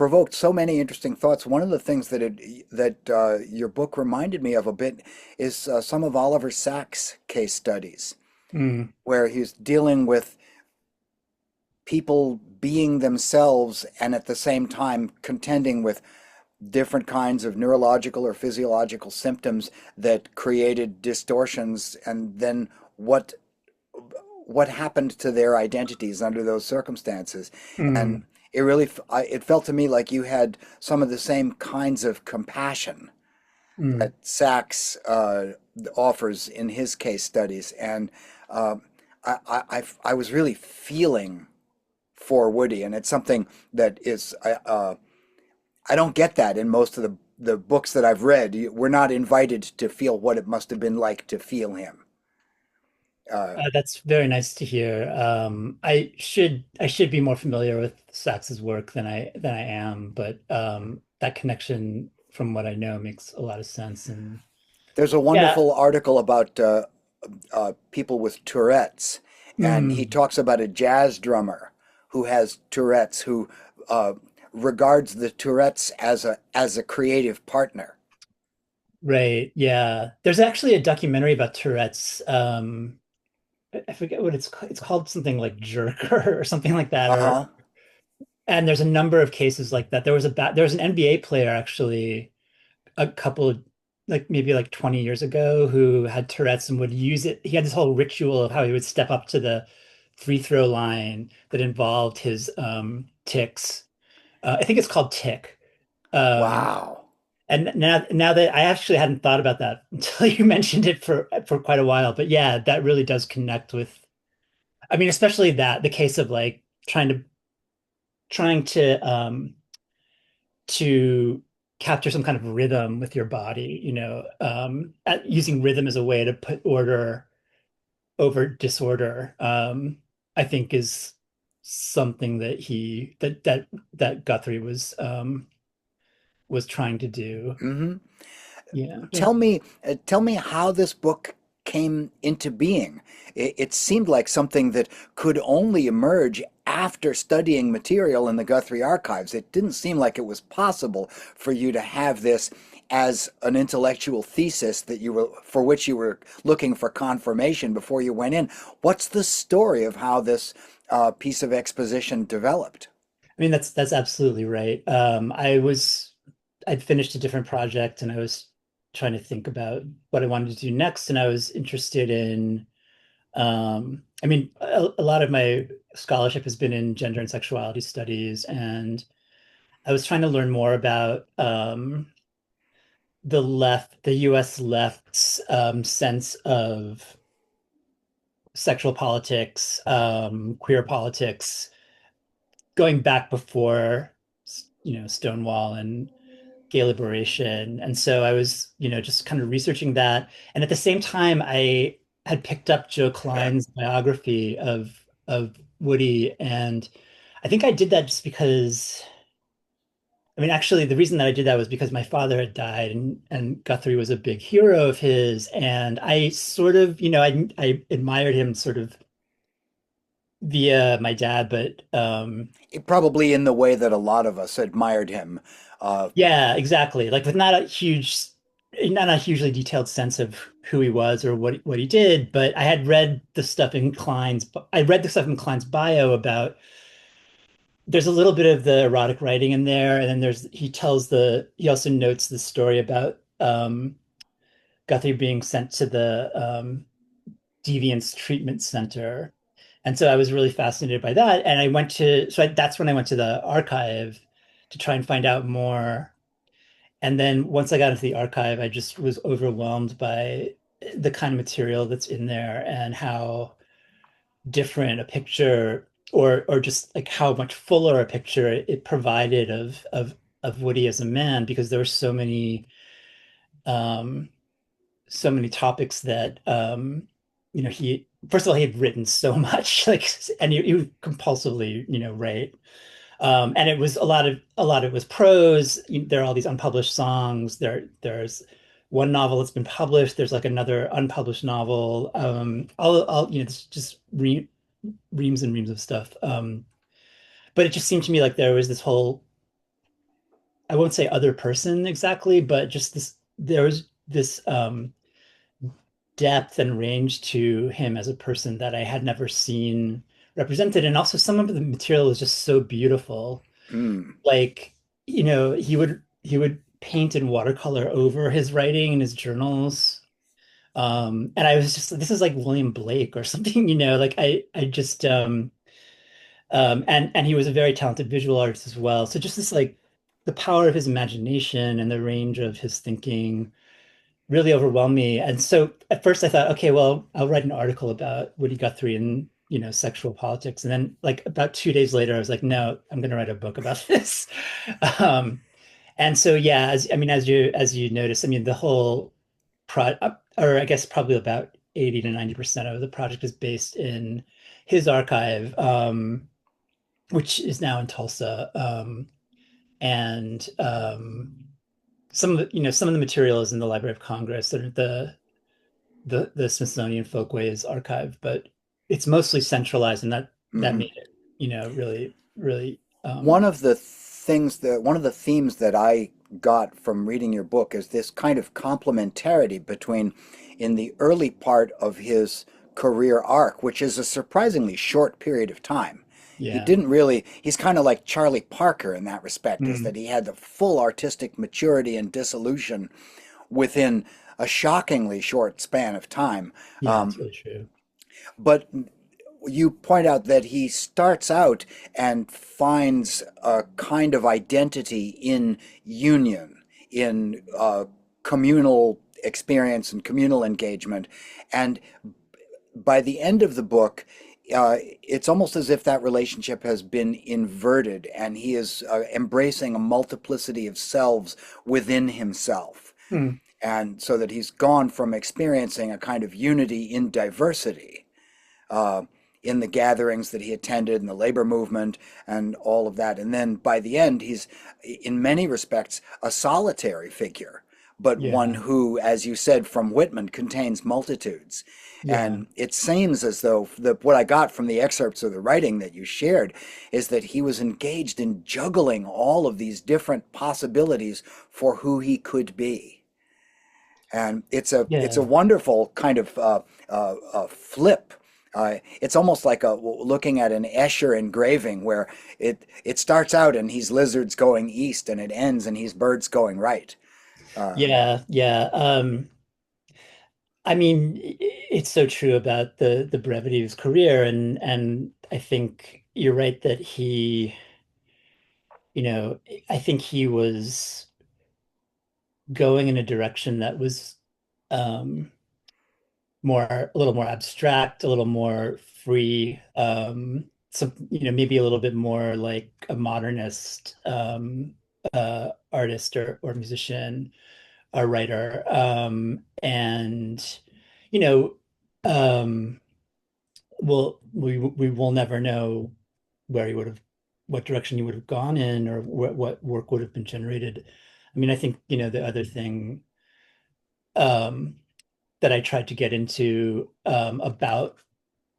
provoked so many interesting thoughts. One of the things that your book reminded me of a bit is some of Oliver Sacks' case studies, Mm, where he's dealing with people being themselves and at the same time contending with different kinds of neurological or physiological symptoms that created distortions, and then what what happened to their identities under those circumstances. And mm, it felt to me like you had some of the same kinds of compassion mm. that Sachs offers in his case studies. And uh, I was really feeling for Woody, and it's something that is I don't get that in most of the books that I've read. We're not invited to feel what it must have been like to feel him. Uh, That's very nice to hear. I should be more familiar with Sax's work than I am, but that connection from what I know makes a lot of sense. And there's a yeah, wonderful article about people with Tourette's, and he mm, talks about a jazz drummer who has Tourette's, who uh, regards the Tourette's as a creative partner. right, yeah. There's actually a documentary about Tourette's. I forget what it's called, something like Jerker or something like that, or Uh-huh. and there's a number of cases like that. There was an NBA player actually a couple of like maybe like 20 years ago who had Tourette's and would use it. He had this whole ritual of how he would step up to the free throw line that involved his ticks. I think it's called tick. Um, Wow. and now that I actually hadn't thought about that until you mentioned it for quite a while. But yeah, that really does connect with, I mean, especially that the case of like trying to capture some kind of rhythm with your body, using rhythm as a way to put order over disorder, I think is something that Guthrie was trying to do. Hmm. Yeah. Tell me how this book came into being. It seemed like something that could only emerge after studying material in the Guthrie archives. It didn't seem like it was possible for you to have this as an intellectual thesis that you were for which you were looking for confirmation before you went in. What's the story of how this piece of exposition developed? I mean, that's absolutely right. I'd finished a different project and I was trying to think about what I wanted to do next, and I was interested in I mean, a lot of my scholarship has been in gender and sexuality studies, and I was trying to learn more about the US left's sense of sexual politics, queer politics, going back before, Stonewall and gay liberation. And so I was, just kind of researching that. And at the same time, I had picked up Joe Klein's biography of Woody. And I think I did that just because, I mean, actually, the reason that I did that was because my father had died, and Guthrie was a big hero of his. And I sort of, I admired him sort of via my dad, but Probably in the way that a lot of us admired him. Uh, yeah, exactly. Like with not a hugely detailed sense of who he was or what he did, but I read the stuff in Klein's bio about. There's a little bit of the erotic writing in there, and then he also notes the story about Guthrie being sent to the Deviance Treatment Center, and so I was really fascinated by that, and that's when I went to the archive to try and find out more. And then once I got into the archive, I just was overwhelmed by the kind of material that's in there and how different a picture, or just like how much fuller a picture it provided of Woody as a man, because there were um so many topics that he first of all he had written so much, like, and he would compulsively write. And it was a lot of it was prose. There are all these unpublished songs. There's one novel that's been published. There's like another unpublished novel. All it's just reams and reams of stuff. But it just seemed to me like there was this whole I won't say other person exactly, but just this, there was this depth and range to him as a person that I had never seen represented. And also some of the material was just so beautiful. Mm. Like, he would paint in watercolor over his writing in his journals. And I was just, this is like William Blake or something, like I just and he was a very talented visual artist as well. So just this like the power of his imagination and the range of his thinking really overwhelmed me. And so at first I thought, okay, well, I'll write an article about Woody Guthrie and sexual politics. And then like about 2 days later, I was like, no, I'm going to write a book about this. Um, and so yeah, as you notice, I mean, the whole or I guess probably about 80 to 90% of the project is based in his archive, which is now in Tulsa. And some of the material is in the Library of Congress and the Smithsonian Folkways archive, but it's mostly centralized, and that Hmm. made it, really, really One of the themes that I got from reading your book is this kind of complementarity between, in the early part of his career arc, which is a surprisingly short period of time. yeah. He's kind of like Charlie Parker in that respect, is Mm, that he had the full artistic maturity and dissolution within a shockingly short span of time. yeah, it's really true. But you point out that he starts out and finds a kind of identity in union, in communal experience and communal engagement. And by the end of the book, it's almost as if that relationship has been inverted and he is embracing a multiplicity of selves within himself. Mm, And so that he's gone from experiencing a kind of unity in diversity uh, in the gatherings that he attended and the labor movement and all of that. And then by the end, he's in many respects a solitary figure, but one yeah, who, as you said from Whitman, contains multitudes. yeah, And it seems as though what I got from the excerpts of the writing that you shared is that he was engaged in juggling all of these different possibilities for who he could be. And it's a yeah. wonderful kind of flip. It's almost like looking at an Escher engraving where it starts out and he's lizards going east and it ends and he's birds going right. Uh, Yeah, yeah. I mean, it's so true about the brevity of his career, and I think you're right that you know, I think he was going in a direction that was um a little more abstract, a little more free, so maybe a little bit more like a modernist artist or musician or writer. And you know, um we will never know where he would have what direction he would have gone in or what work would have been generated. I mean, I think, the other thing um that I tried to get into about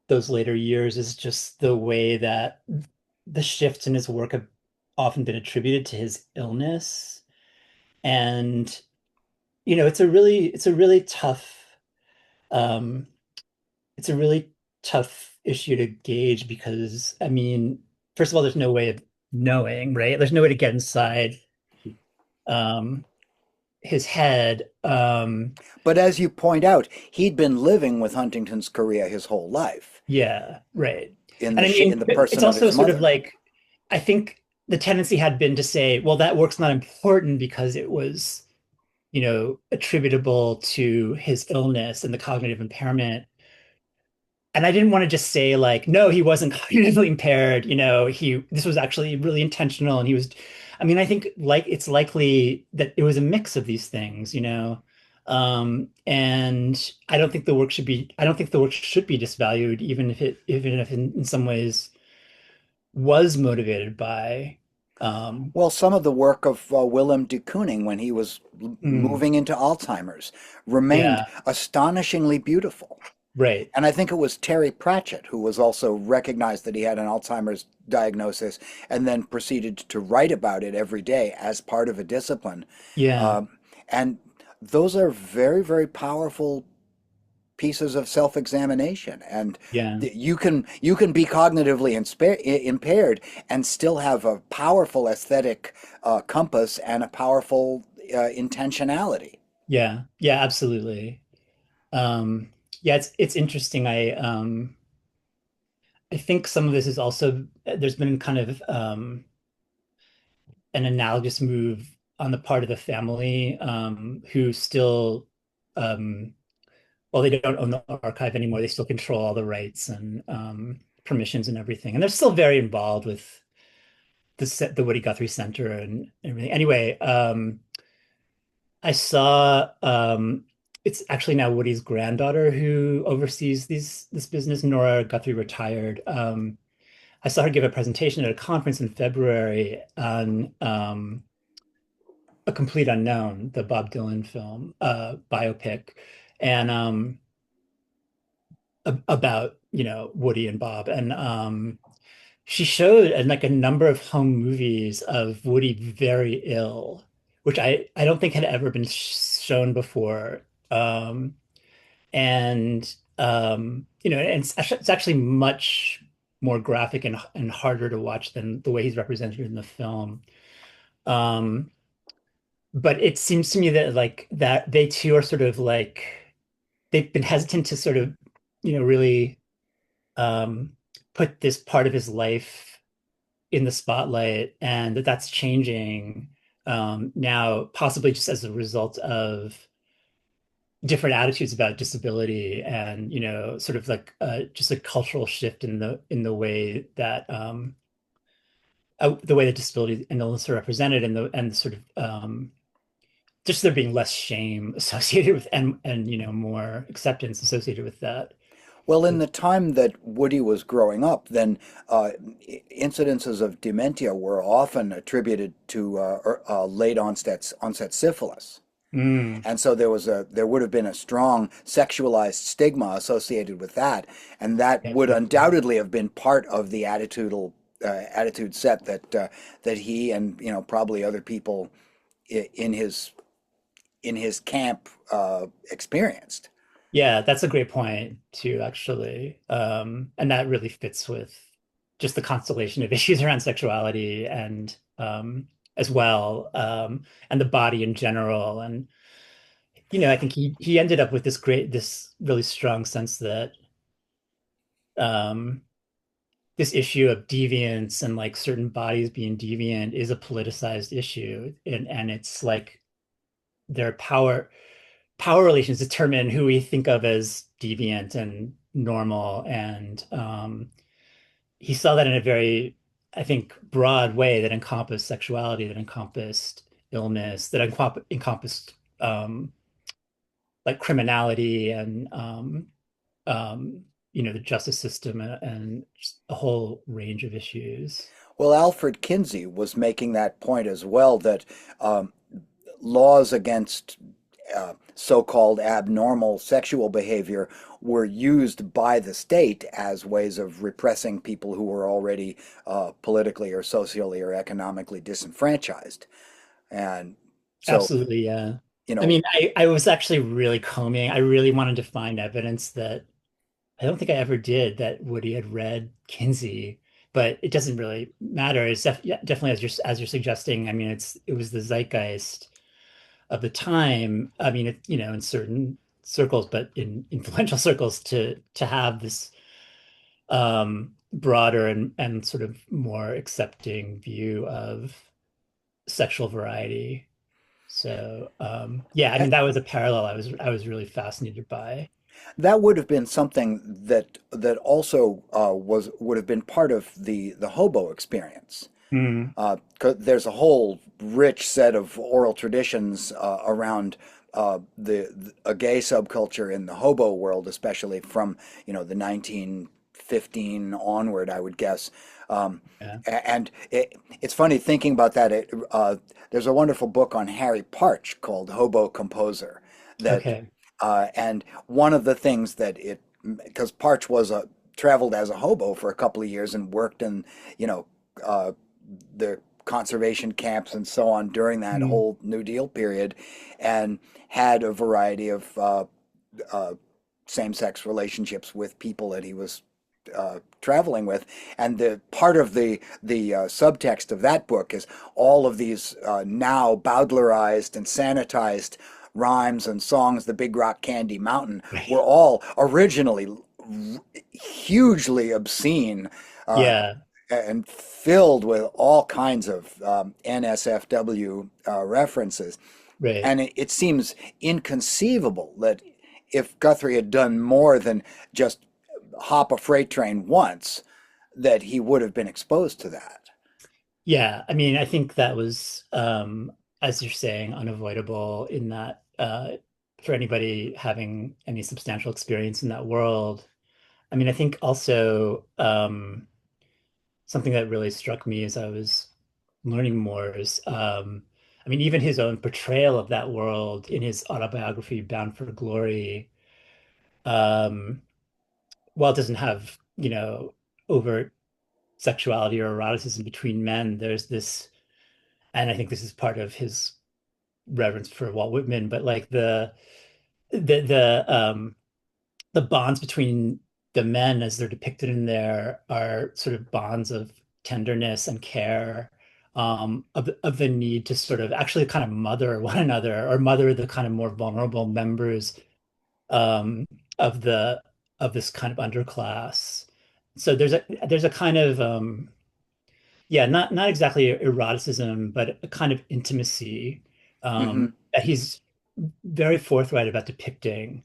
those later years is just the way that the shifts in his work have often been attributed to his illness. And, it's a really tough um it's a really tough issue to gauge because, I mean, first of all, there's no way of knowing, right? There's no way to get inside um his head. but as you point out, he'd been living with Huntington's chorea his whole life Yeah, right. in And I in mean, the it's person of also his sort of mother. like, I think the tendency had been to say, well, that work's not important because it was, attributable to his illness and the cognitive impairment. And I didn't want to just say like, no, he wasn't cognitively impaired, this was actually really intentional. And I mean, I think like it's likely that it was a mix of these things, and I don't think the work should be disvalued, even if in some ways was motivated by, um, Well, some of the work of Willem de Kooning when he was mm, moving into Alzheimer's remained yeah, astonishingly beautiful. Right. And I think it was Terry Pratchett who was also recognized that he had an Alzheimer's diagnosis and then proceeded to write about it every day as part of a discipline. Yeah. Um, and those are very, very powerful pieces of self-examination. And Yeah. you can be cognitively impaired and still have a powerful aesthetic compass and a powerful intentionality. Yeah. Yeah, absolutely. Yeah, it's interesting. I think some of this is also there's been kind of an analogous move on the part of the family who still um well, they don't own the archive anymore. They still control all the rights and permissions and everything. And they're still very involved with the Woody Guthrie Center and everything. Anyway, I saw it's actually now Woody's granddaughter who oversees this business. Nora Guthrie retired. I saw her give a presentation at a conference in February on A Complete Unknown, the Bob Dylan film biopic, and about Woody and Bob, and she showed like a number of home movies of Woody very ill, which I don't think had ever been shown before. Um, and and it's actually much more graphic and harder to watch than the way he's represented in the film. Um, but it seems to me that like that they too are sort of like they've been hesitant to sort of, really um, put this part of his life in the spotlight, and that's changing now, possibly just as a result of different attitudes about disability and sort of like just a cultural shift in the way that the way that disability and illness are represented and the sort of just there being less shame associated with and more acceptance associated with that. Well, in the time that Woody was growing up, then incidences of dementia were often attributed to late onset syphilis. Mm, And so there would have been a strong sexualized stigma associated with that, and that yeah, would undoubtedly have been part of the attitude set that he and probably other people in his camp experienced. yeah, that's a great point too, actually. And that really fits with just the constellation of issues around sexuality and as well, and the body in general. And I think he ended up with this really strong sense that um, this issue of deviance and like certain bodies being deviant is a politicized issue, and it's like their power relations determine who we think of as deviant and normal. And he saw that in a very, I think, broad way that encompassed sexuality, that encompassed illness, that encompassed like criminality and the justice system and just a whole range of issues. Well, Alfred Kinsey was making that point as well, that um, laws against so-called abnormal sexual behavior were used by the state as ways of repressing people who were already politically or socially or economically disenfranchised. And so, Absolutely, yeah. you I know, mean, I was actually really combing. I really wanted to find evidence that I don't think I ever did that Woody had read Kinsey, but it doesn't really matter. It's yeah, definitely as you're suggesting. I mean, it was the zeitgeist of the time. I mean, in certain circles, but in influential circles, to have this broader and sort of more accepting view of sexual variety. So yeah, I mean, that was a parallel I was really fascinated by. that would have been something that also would have been part of the hobo experience. Mm, 'Cause there's a whole rich set of oral traditions around a gay subculture in the hobo world, especially from the 1915 onward, I would guess. Um, yeah. and it's funny thinking about that. There's a wonderful book on Harry Partch called Hobo Composer that Okay. and one of the things that it because Parch was a traveled as a hobo for a couple of years and worked in, you know, uh, the conservation camps and so on during that Mm. whole New Deal period, and had a variety of uh, same-sex relationships with people that he was traveling with. And the part of the subtext of that book is all of these now bowdlerized and sanitized rhymes and songs. The Big Rock Candy Mountain were Right. all originally hugely obscene, uh, Yeah, and filled with all kinds of NSFW references. right. And it seems inconceivable that if Guthrie had done more than just hop a freight train once, that he would have been exposed to that. Yeah, I mean, I think that was, as you're saying, unavoidable in that for anybody having any substantial experience in that world. I mean, I think also something that really struck me as I was learning more is, I mean, even his own portrayal of that world in his autobiography, Bound for Glory, um, while it doesn't have, overt sexuality or eroticism between men, there's this, and I think this is part of his reverence for Walt Whitman, but like the the um the bonds between the men as they're depicted in there are sort of bonds of tenderness and care, of the need to sort of actually kind of mother one another or mother the kind of more vulnerable members um of the of this kind of underclass. So there's a kind of yeah, not exactly eroticism, but a kind of intimacy Hmm. that he's very forthright about depicting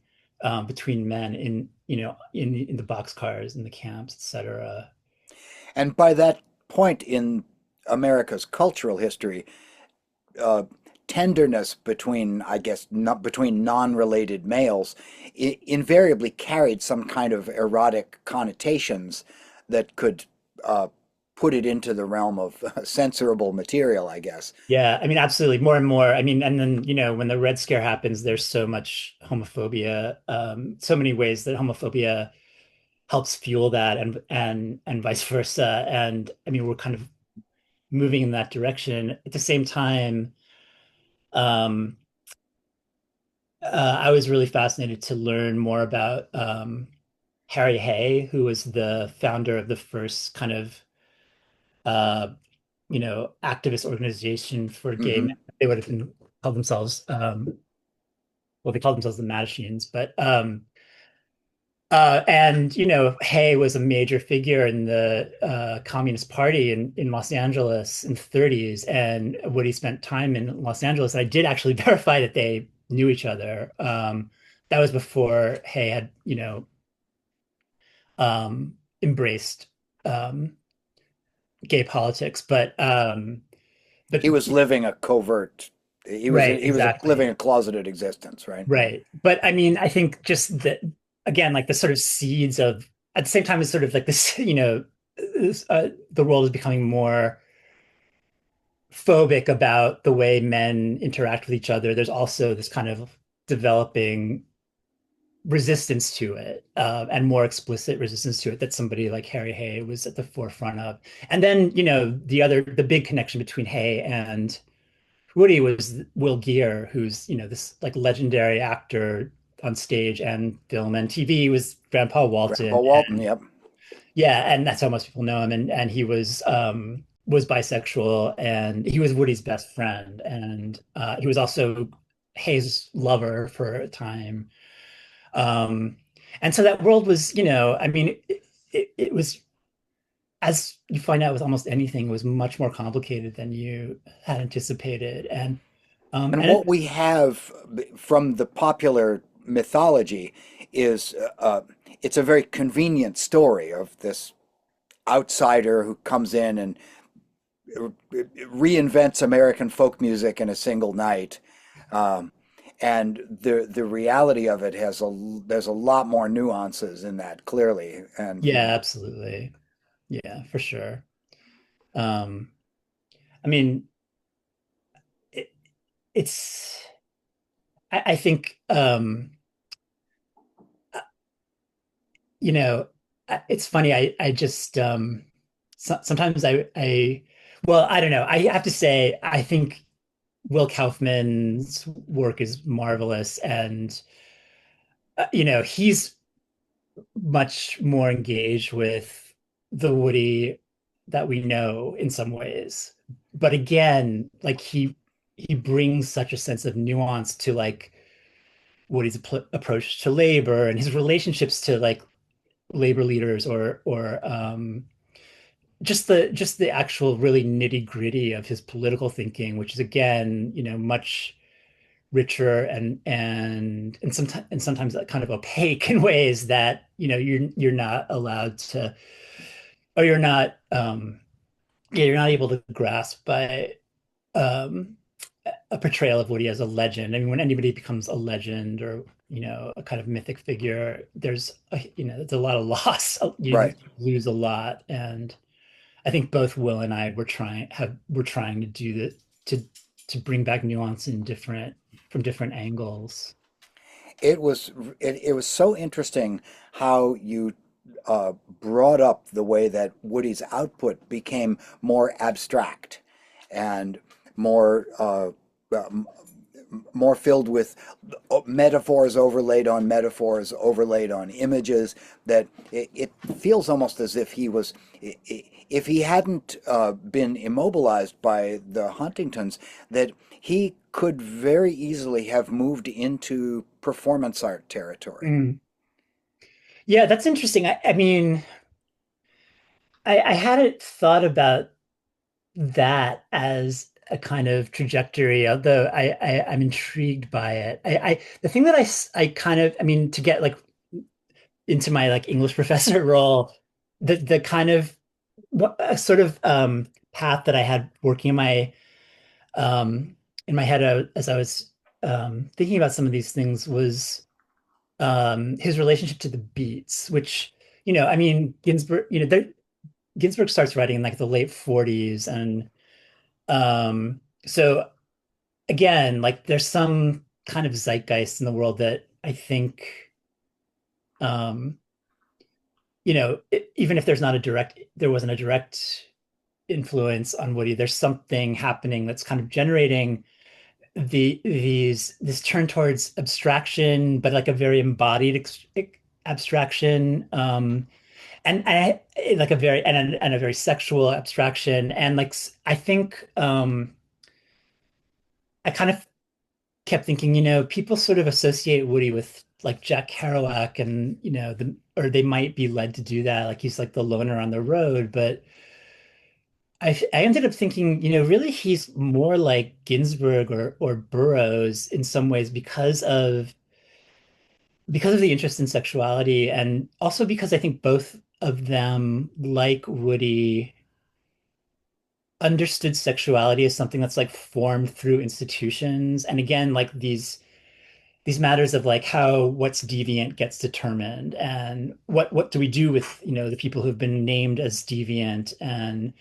between men in in the boxcars, in the camps, etc. And by that point in America's cultural history, uh, tenderness between, I guess, not between non-related males, invariably carried some kind of erotic connotations that could uh, put it into the realm of censorable material, I guess. Yeah, I mean, absolutely, more and more. I mean, and then when the Red Scare happens, there's so much homophobia, so many ways that homophobia helps fuel that, and vice versa. And I mean, we're kind of moving in that direction. At the same time, um, I was really fascinated to learn more about Harry Hay, who was the founder of the first kind of uh, activist organization for gay men. Hmm. They would have been called themselves well, they called themselves the Mattachines, but and Hay was a major figure in the Communist Party in Los Angeles in the 30s, and Woody spent time in Los Angeles. And I did actually verify that they knew each other. That was before Hay had, embraced um, gay politics, but He was living a covert. right, He was living exactly. a closeted existence, right? Right. But I mean, I think just that, again, like the sort of seeds of, at the same time, it's sort of like this, the world is becoming more phobic about the way men interact with each other. There's also this kind of developing resistance to it, and more explicit resistance to it that somebody like Harry Hay was at the forefront of. And then, the big connection between Hay and Woody was Will Geer, who's, this like legendary actor on stage and film and TV. He was Grandpa Grandpa Walton. Walton, And yep. yeah, and that's how most people know him. And he was bisexual, and he was Woody's best friend. And he was also Hayes' lover for a time. Um, and so that world was, I mean, it was, as you find out with almost anything, was much more complicated than you had anticipated. And And what we have from the popular mythology is it's a very convenient story of this outsider who comes in and reinvents American folk music in a single night. Um, and the reality of it has there's a lot more nuances in that, clearly. And Yeah, absolutely. Yeah, for sure. Um, I mean, it, I think you know, it's funny. I just sometimes well, I don't know. I have to say, I think Will Kaufman's work is marvelous, and he's much more engaged with the Woody that we know in some ways. But again, like he brings such a sense of nuance to like Woody's approach to labor and his relationships to like labor leaders or just the actual really nitty-gritty of his political thinking, which is again, much richer and sometimes kind of opaque in ways that you're not allowed to, or you're not able to grasp by um a portrayal of Woody as a legend. I mean, when anybody becomes a legend or a kind of mythic figure, there's a lot of loss. You Right. lose a lot, and I think both Will and I we're trying to do that to bring back nuance in different from different angles. It was it was so interesting how you brought up the way that Woody's output became more abstract and more more filled with metaphors overlaid on metaphors overlaid on images, that it feels almost as if he was, if he hadn't been immobilized by the Huntingtons, that he could very easily have moved into performance art territory. Mm. Yeah, that's interesting. I mean, I hadn't thought about that as a kind of trajectory, although I'm intrigued by it. The thing that I kind of, I mean, to get like into my like English professor role, the kind of what a sort of path that I had working in my head as I was thinking about some of these things was his relationship to the beats, which I mean, Ginsberg starts writing in like the late 40s, and so again, like there's some kind of zeitgeist in the world that I think, um, even if there wasn't a direct influence on Woody, there's something happening that's kind of generating this turn towards abstraction, but like a very embodied abstraction, and I like a very sexual abstraction, and like I think I kind of kept thinking, people sort of associate Woody with like Jack Kerouac, and or they might be led to do that, like he's like the loner on the road, but I ended up thinking, really he's more like Ginsberg or Burroughs in some ways because of the interest in sexuality, and also because I think both of them, like Woody, understood sexuality as something that's like formed through institutions. And again, like these matters of like how what's deviant gets determined, and what do we do with the people who've been named as deviant. And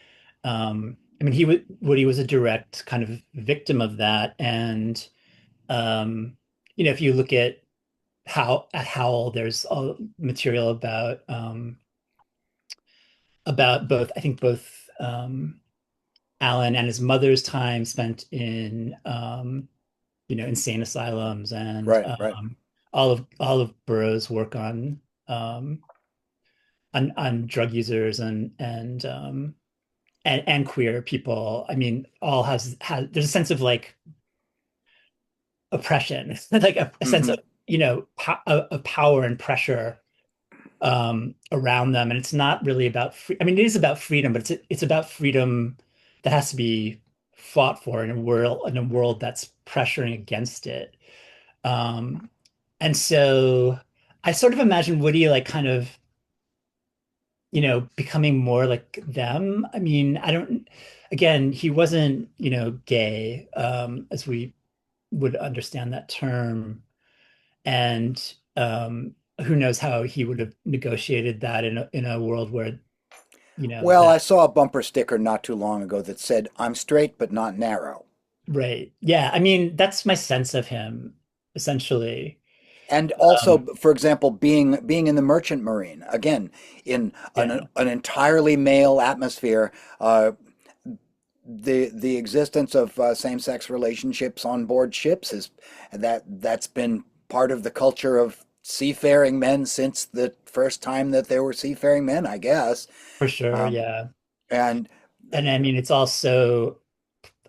I mean, Woody was a direct kind of victim of that. And um if you look at Howl, there's all material about both, I think both Alan and his mother's time spent in insane asylums, and Right, right. all of Burroughs' work on drug users and queer people. I mean, all has there's a sense of like oppression, like a sense Hmm. of of power and pressure around them, and it's not really about free. I mean, it is about freedom, but it's about freedom that has to be fought for in a world that's pressuring against it. Um, and so I sort of imagine Woody like kind of, becoming more like them. I mean, I don't, again, he wasn't, gay, as we would understand that term. And who knows how he would have negotiated that in a world where, Well, I that, saw a bumper sticker not too long ago that said, "I'm straight but not narrow." right. Yeah. I mean, that's my sense of him, essentially. And also, Um, for example, being in the merchant marine, again, in yeah, an entirely male atmosphere, uh, the existence of same-sex relationships on board ships is that's been part of the culture of seafaring men since the first time that there were seafaring men, I guess. for sure. Um, Yeah. and And I mean, it's also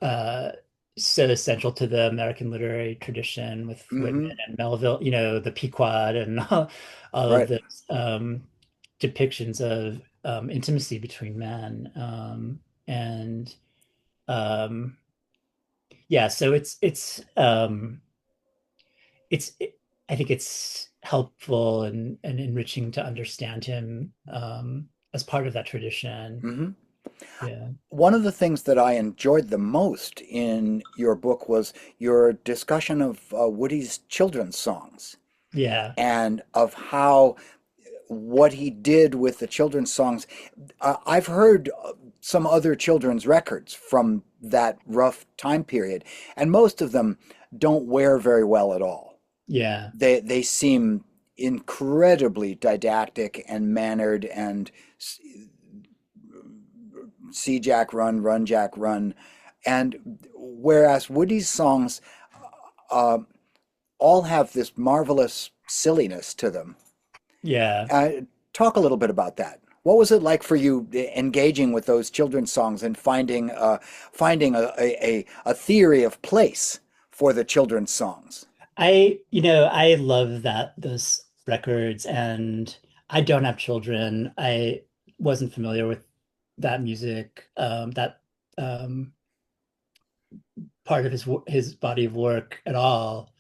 uh, so essential to the American literary tradition with Whitman mhm, and Melville, the Pequod and all of right. those depictions of intimacy between men. And um, yeah, so it's I think it's helpful and enriching to understand him as part of that tradition. Hmm. Yeah. One of the things that I enjoyed the most in your book was your discussion of Woody's children's songs Yeah. and of how what he did with the children's songs. I've heard some other children's records from that rough time period, and most of them don't wear very well at all. Yeah. They seem incredibly didactic and mannered and see Jack run, run Jack run, and whereas Woody's songs uh, all have this marvelous silliness to them. Yeah. Uh, Talk a little bit about that. What was it like for you engaging with those children's songs and finding a theory of place for the children's songs? I love that those records, and I don't have children. I wasn't familiar with that music, that um, part of his body of work at all.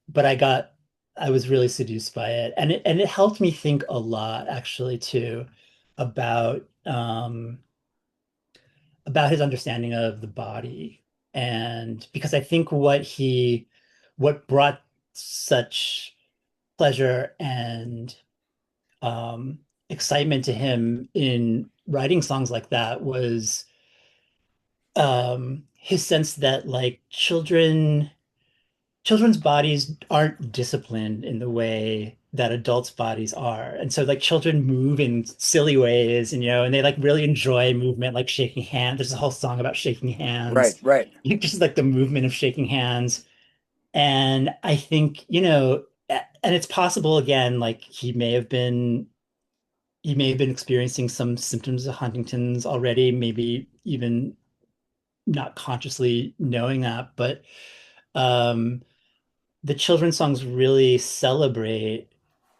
But I was really seduced by it, and it helped me think a lot, actually, too, about about his understanding of the body, and because I think what brought such pleasure and um, excitement to him in writing songs like that was his sense that like children's bodies aren't disciplined in the way that adults' bodies are. And so like children move in silly ways and and they like really enjoy movement, like shaking hands. There's a whole song about shaking Right, hands. right, Just like the movement of shaking hands. And I think, and it's possible again, like he may have been experiencing some symptoms of Huntington's already, maybe even not consciously knowing that, but um, the children's songs really celebrate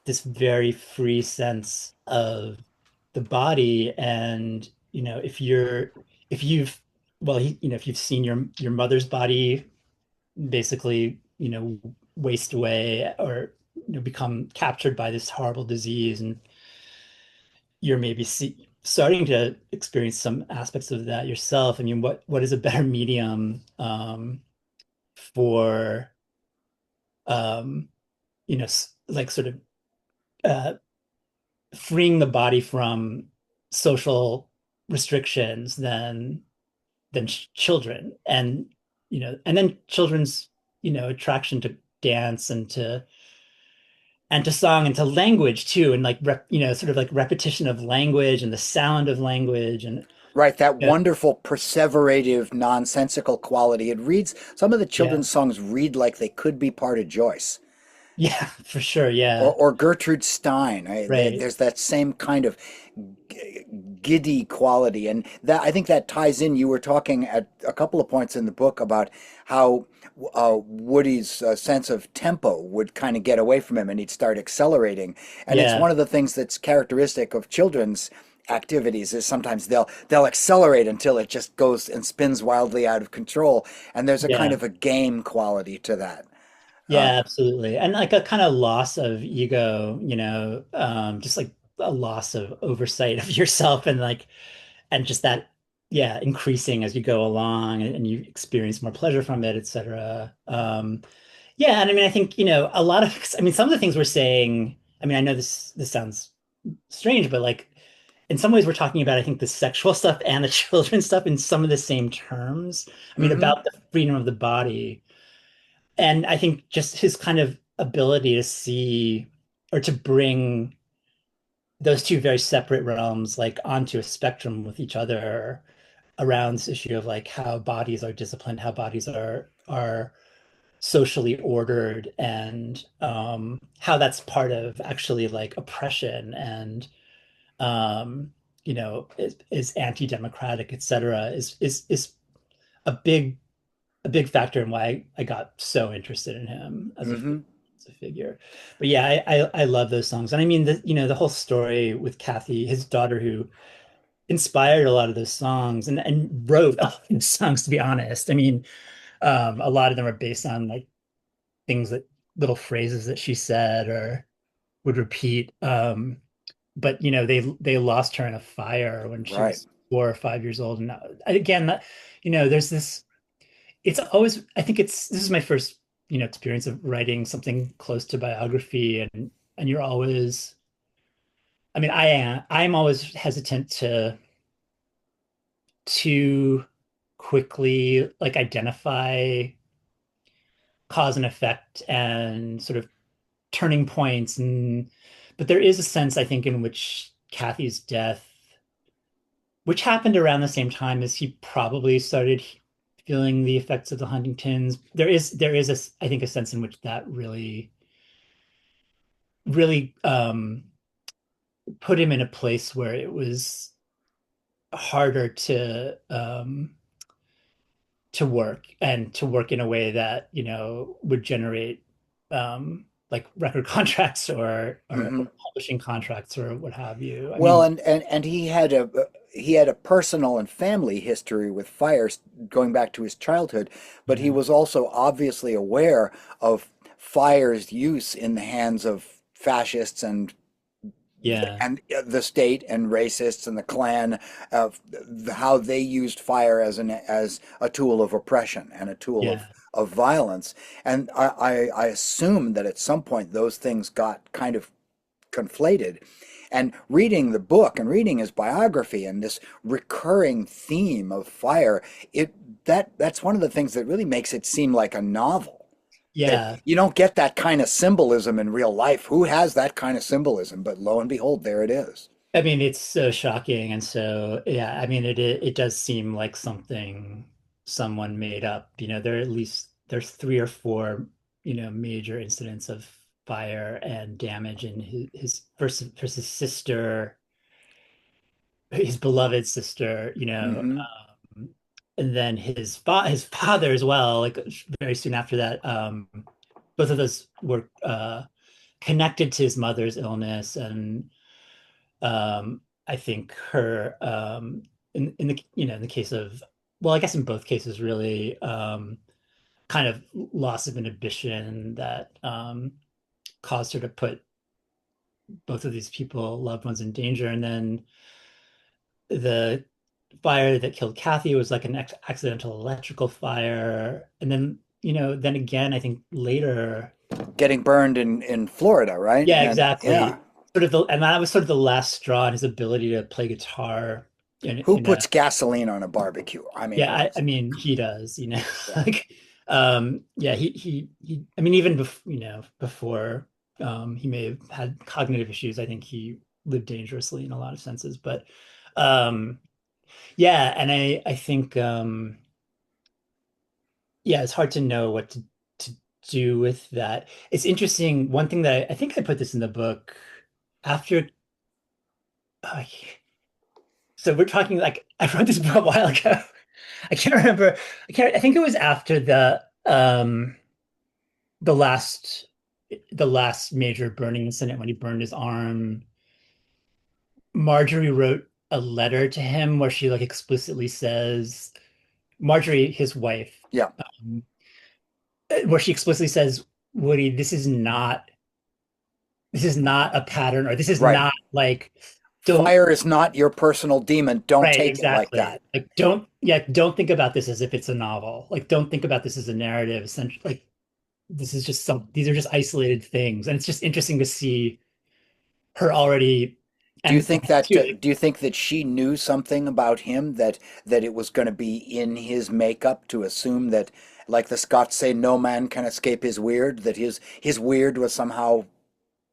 this very free sense of the body. And, if you've, well, if you've seen your mother's body basically, waste away or, become captured by this horrible disease, and you're maybe starting to experience some aspects of that yourself. I mean, what is a better medium for um, like sort of uh, freeing the body from social restrictions than children, and then children's attraction to dance and to song and to language too, and like sort of like repetition of language and the sound of language and right. That yeah, wonderful perseverative, nonsensical quality. It reads, some of the yeah, children's songs read like they could be part of Joyce yeah, for sure, yeah, or Gertrude Stein. right, There's that same kind of giddy quality, and that I think that ties in. You were talking at a couple of points in the book about how Woody's sense of tempo would kind of get away from him, and he'd start accelerating. And it's yeah, one of the things that's characteristic of children's activities is sometimes they'll accelerate until it just goes and spins wildly out of control, and there's a kind yeah. of a game quality to that. Yeah, absolutely. And like a kind of loss of ego, just like a loss of oversight of yourself and just that, yeah, increasing as you go along and you experience more pleasure from it, etc. Yeah, and I mean, I think, a lot of, I mean, some of the things we're saying, I mean, I know this sounds strange, but like in some ways we're talking about, I think, the sexual stuff and the children's stuff in some of the same terms. I mean, Hmm. about the freedom of the body. And I think just his kind of ability to see or to bring those two very separate realms like onto a spectrum with each other around this issue of like how bodies are disciplined, how bodies are socially ordered, and how that's part of actually like oppression and um, is anti-democratic, etc. Is a big factor in why I got so interested in him Hmm. as a figure. But yeah, I love those songs. And I mean the whole story with Kathy, his daughter, who inspired a lot of those songs and wrote all those songs, to be honest. I mean, a lot of them are based on like things that little phrases that she said or would repeat. But they lost her in a fire when she Right. was 4 or 5 years old. And again, there's this. It's always. I think this is my first experience of writing something close to biography, and you're always. I mean, I'm always hesitant to quickly like identify cause and effect and sort of turning points, and but there is a sense I think in which Kathy's death, which happened around the same time as he probably started feeling the effects of the Huntingtons, there is I think a sense in which that really put him in a place where it was harder to work in a way that would generate like record contracts or Hmm. publishing contracts or what have you. I Well, mean, and he had a personal and family history with fires going back to his childhood, but he yeah, was also obviously aware of fire's use in the hands of fascists yeah, the state and racists and the Klan, how they used fire as a tool of oppression and a tool yeah, of violence. And I assume that at some point those things got kind of conflated. And reading the book and reading his biography and this recurring theme of fire, that's one of the things that really makes it seem like a novel. That yeah. you don't get that kind of symbolism in real life. Who has that kind of symbolism? But lo and behold, there it is. I mean, it's so shocking, and so yeah. I mean, it does seem like something someone made up. There's 3 or 4 major incidents of fire and damage in his first his sister, his beloved sister, Hmm. and then his father as well, like very soon after that. Both of those were connected to his mother's illness, and I think her in the in the case of, well, I guess in both cases really, kind of loss of inhibition that caused her to put both of these people, loved ones, in danger. And then the fire that killed Kathy was like an accidental electrical fire. And then, then again, I think later, Getting burned in Florida, right? yeah, And yeah, exactly. And that was sort of the last straw in his ability to play guitar who in a, puts gasoline on a barbecue? I mean, yeah, I let's, mean, he does, yeah. like, yeah, I mean, even before, he may have had cognitive issues. I think he lived dangerously in a lot of senses, but, um, yeah, and I think yeah, it's hard to know what to do with that. It's interesting. One thing that I think I put this in the book after. Uh, so we're talking like I wrote this book a while ago. I can't remember. I think it was after the last the last major burning incident when he burned his arm. Marjorie wrote a letter to him where she like explicitly says, Marjorie, his wife, Yeah, um, where she explicitly says, Woody, this is not a pattern, or this is right. not like, don't, Fire is not your personal demon. Don't right, take it like exactly. that. Like, don't think about this as if it's a novel. Like, don't think about this as a narrative. Essentially, like, these are just isolated things. And it's just interesting to see her already. And too, like, do you think that she knew something about him that it was going to be in his makeup to assume that, like the Scots say, no man can escape his weird, that his weird was somehow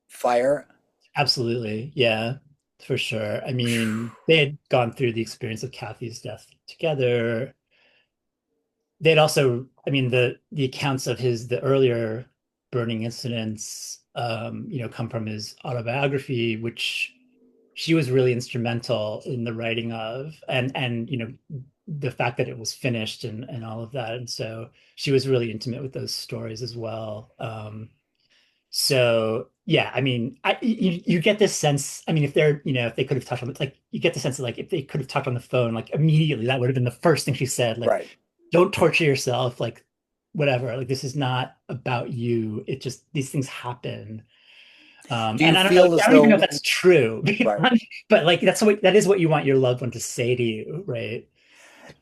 fire? absolutely, yeah, for sure. I mean, they had gone through the experience of Kathy's death together. They'd also, I mean, the accounts of the earlier burning incidents, come from his autobiography, which she was really instrumental in the writing of, and the fact that it was finished and all of that. And so she was really intimate with those stories as well. So yeah, I mean, you get this sense. I mean, if they could have touched on it, like you get the sense that like if they could have talked on the phone, like immediately, that would have been the first thing she said. Like, Right. don't torture yourself. Like, whatever. Like, this is not about you. It just these things happen. Do you And I don't know. feel as I don't even know if though that's true, right? but like that is what you want your loved one to say to you, right?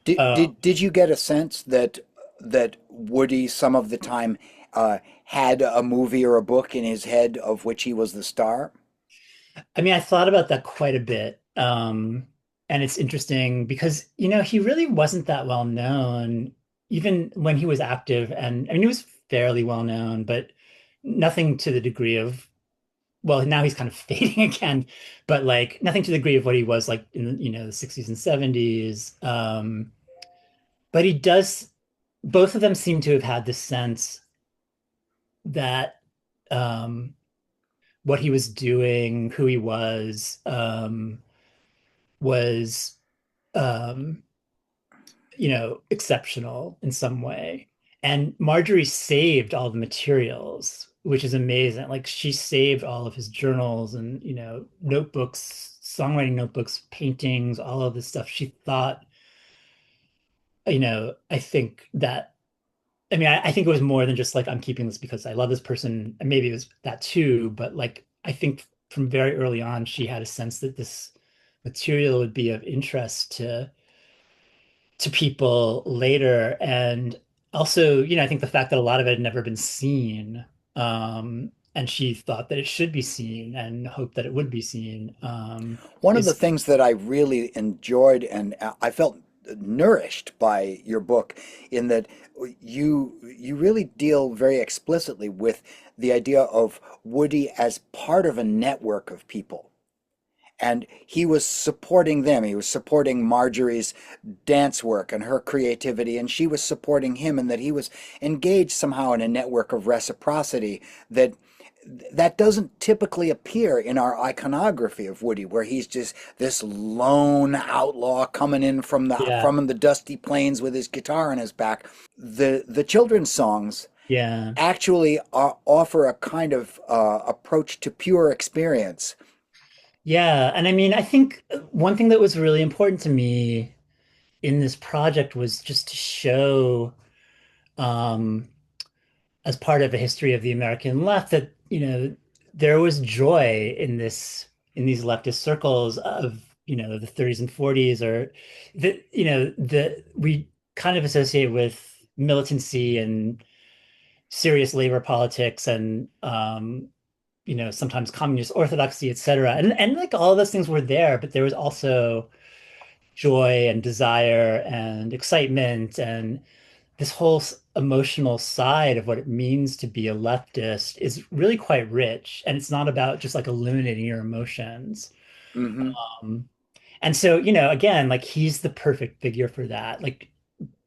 Did you get a sense that Woody some of the time had a movie or a book in his head of which he was the star? I mean, I thought about that quite a bit. And it's interesting because, he really wasn't that well known, even when he was active. And I mean, he was fairly well known, but nothing to the degree of, well, now he's kind of fading again, but like nothing to the degree of what he was like in, the 60s and 70s. But he does, both of them seem to have had this sense that um, what he was doing, who he was um, exceptional in some way. And Marjorie saved all the materials, which is amazing. Like she saved all of his journals and, notebooks, songwriting notebooks, paintings, all of this stuff. She thought, I think that, I mean, I think it was more than just like, I'm keeping this because I love this person. And maybe it was that too, but like, I think from very early on, she had a sense that this material would be of interest to people later. And also, I think the fact that a lot of it had never been seen, and she thought that it should be seen and hoped that it would be seen, One of the is things that I really enjoyed and I felt nourished by your book in that you really deal very explicitly with the idea of Woody as part of a network of people. And he was supporting them. He was supporting Marjorie's dance work and her creativity, and she was supporting him, and that he was engaged somehow in a network of reciprocity that doesn't typically appear in our iconography of Woody, where he's just this lone outlaw coming in yeah, from the dusty plains with his guitar on his back. The children's songs yeah. actually offer a kind of approach to pure experience. Yeah, and I mean, I think one thing that was really important to me in this project was just to show, um, as part of a history of the American left, that, there was joy in these leftist circles of, the 30s and 40s, or that, the we kind of associate with militancy and serious labor politics and sometimes communist orthodoxy, et cetera. And like all of those things were there, but there was also joy and desire and excitement and this whole emotional side of what it means to be a leftist is really quite rich. And it's not about just like illuminating your emotions. Hmm. Um, and so, again, like he's the perfect figure for that. Like,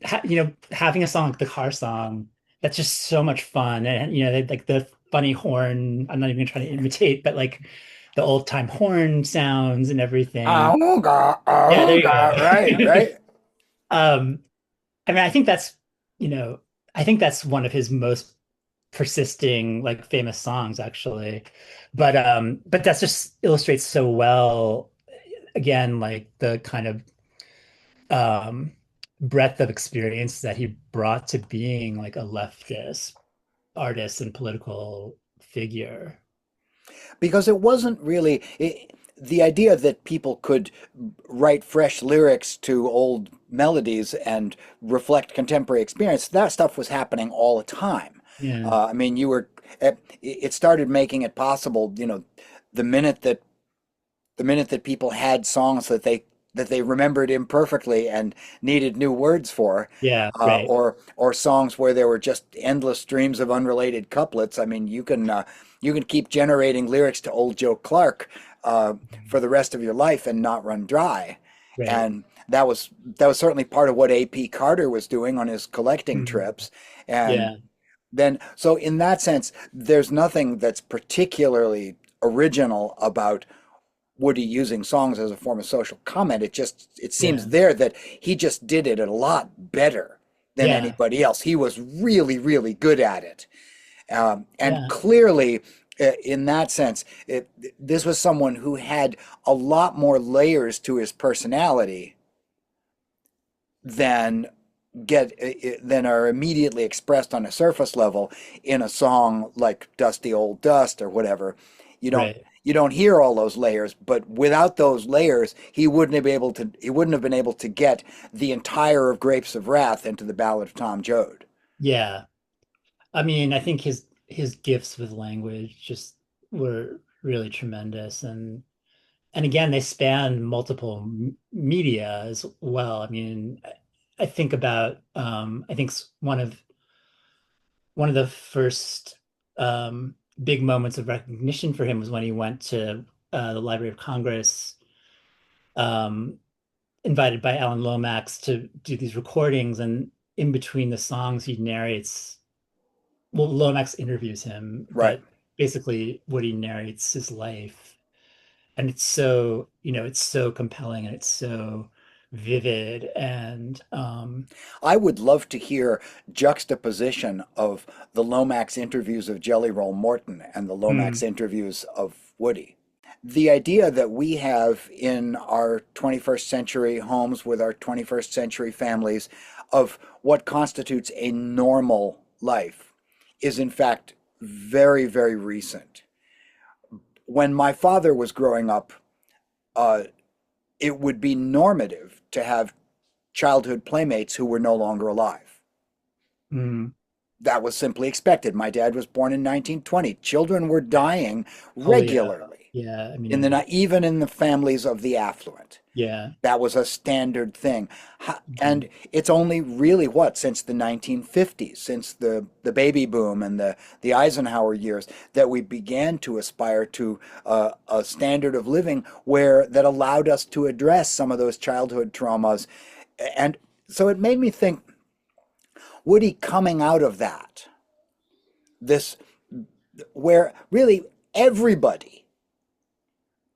having a song like the car song, that's just so much fun. And, they like the funny horn. I'm not even trying to imitate, but like the old time horn sounds and everything. Yeah, there Oh you God, right, go. right. Um, I mean, you know, I think that's one of his most persisting, like famous songs, actually. But that just illustrates so well, again, like the kind of um breadth of experience that he brought to being like a leftist artist and political figure. Because it wasn't really the idea that people could write fresh lyrics to old melodies and reflect contemporary experience. That stuff was happening all the time. Yeah. I mean, it started making it possible. The minute that the minute that people had songs that they remembered imperfectly and needed new words for, Yeah, right. or songs where there were just endless streams of unrelated couplets. I mean, you can keep generating lyrics to Old Joe Clark for the rest of your life and not run dry. Right. And that was certainly part of what A.P. Carter was doing on his collecting Mhm. trips. And Yeah. then, so in that sense, there's nothing that's particularly original about Woody using songs as a form of social comment. It seems Yeah. there that he just did it a lot better than Yeah. anybody else. He was really, really good at it. And Yeah. clearly, in that sense, this was someone who had a lot more layers to his personality than than are immediately expressed on a surface level in a song like Dusty Old Dust or whatever. You don't Right. you don't hear all those layers, but without those layers, he wouldn't have been able to get the entire of Grapes of Wrath into the Ballad of Tom Joad. Yeah. I mean, I think his gifts with language just were really tremendous, and again, they span multiple media as well. I mean, I think about I think one of the first big moments of recognition for him was when he went to the Library of Congress, um, invited by Alan Lomax to do these recordings, and in between the songs, he narrates. Well, Lomax interviews him, Right. but basically, what he narrates his life, and it's so, it's so compelling and it's so vivid, and I would love to hear juxtaposition of the Lomax interviews of Jelly Roll Morton and the Lomax mm, interviews of Woody. The idea that we have in our 21st century homes with our 21st century families of what constitutes a normal life is in fact very, very recent. When my father was growing up, uh, it would be normative to have childhood playmates who were no longer alive. mm. That was simply expected. My dad was born in 1920. Children were dying Oh yeah, regularly yeah. I in the mean, even in the families of the affluent. yeah. That was a standard thing. Mhm. And it's only really what, since the 1950s, since the baby boom and the Eisenhower years, that we began to aspire to a standard of living where that allowed us to address some of those childhood traumas. And so it made me think, Woody coming out of that, this where really everybody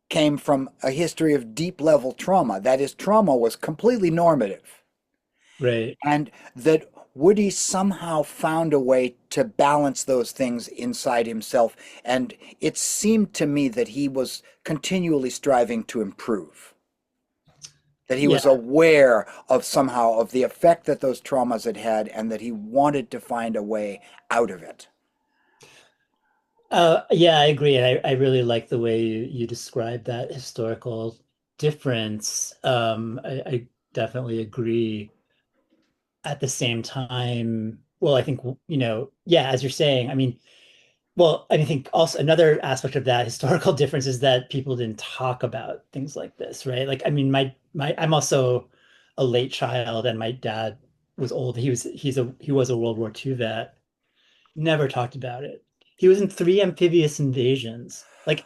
came from a history of deep level trauma. That is, trauma was completely normative. Right. And that Woody somehow found a way to balance those things inside himself. And it seemed to me that he was continually striving to improve, that he was Yeah. aware of somehow of the effect that those traumas had had, and that he wanted to find a way out of it. Yeah, I agree. And I really like the way you describe that historical difference. I definitely agree. At the same time, well, I think, yeah, as you're saying, I mean, well, I think also another aspect of that historical difference is that people didn't talk about things like this, right? Like, I mean, I'm also a late child, and my dad was old. He was a World War II vet. Never talked about it. He was in three amphibious invasions. Like,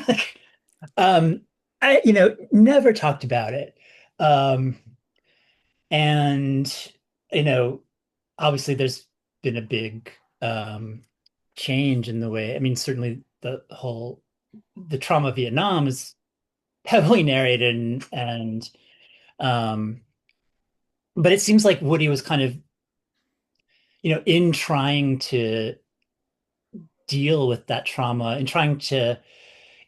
like, um, never talked about it. Um, and you know, obviously there's been a big change in the way. I mean, certainly the trauma of Vietnam is heavily narrated, and um, but it seems like Woody was kind of, in trying to deal with that trauma and trying to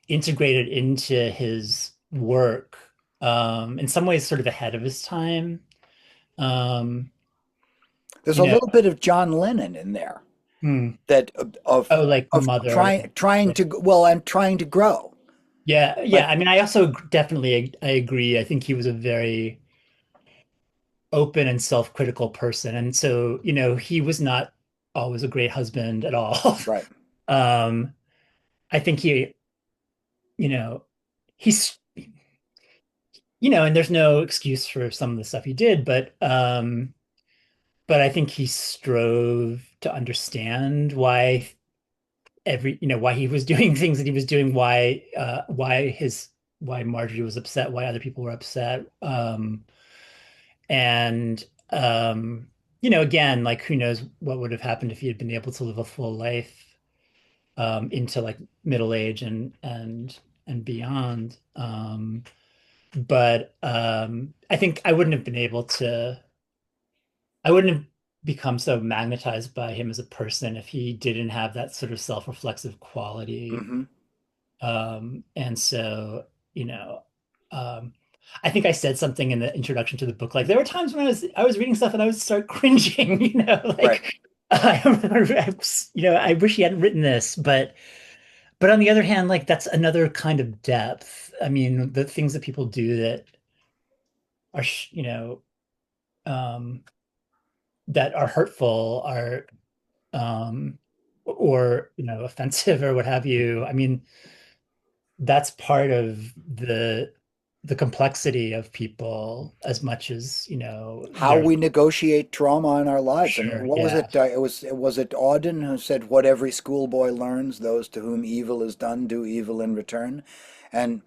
integrate it into his work, in some ways sort of ahead of his time. Um, There's you a know, little bit of John Lennon in there, hmm. that Oh, like of Mother. trying to, well, I'm trying to grow, Yeah, yeah. but I mean, I also definitely I agree. I think he was a very open and self-critical person, and so he was not always a great husband at all. right. Um, I think you know, and there's no excuse for some of the stuff he did, but I think he strove to understand why why he was doing things that he was doing, why Marjorie was upset, why other people were upset. And again, like who knows what would have happened if he had been able to live a full life into like middle age and beyond. But I think I wouldn't have become so magnetized by him as a person if he didn't have that sort of self-reflexive quality. Hmm. And so, you know, um, I think I said something in the introduction to the book. Like there were times when I was reading stuff and I would start cringing, Right. like I remember, I wish he hadn't written this, but on the other hand, like that's another kind of depth. I mean, the things that people do that are, um, that are hurtful are, um, or, offensive or what have you. I mean, that's part of the complexity of people as much as, How there's we negotiate trauma in our lives. And sure, what was yeah. it? Was it Auden who said, "What every schoolboy learns, those to whom evil is done do evil in return." And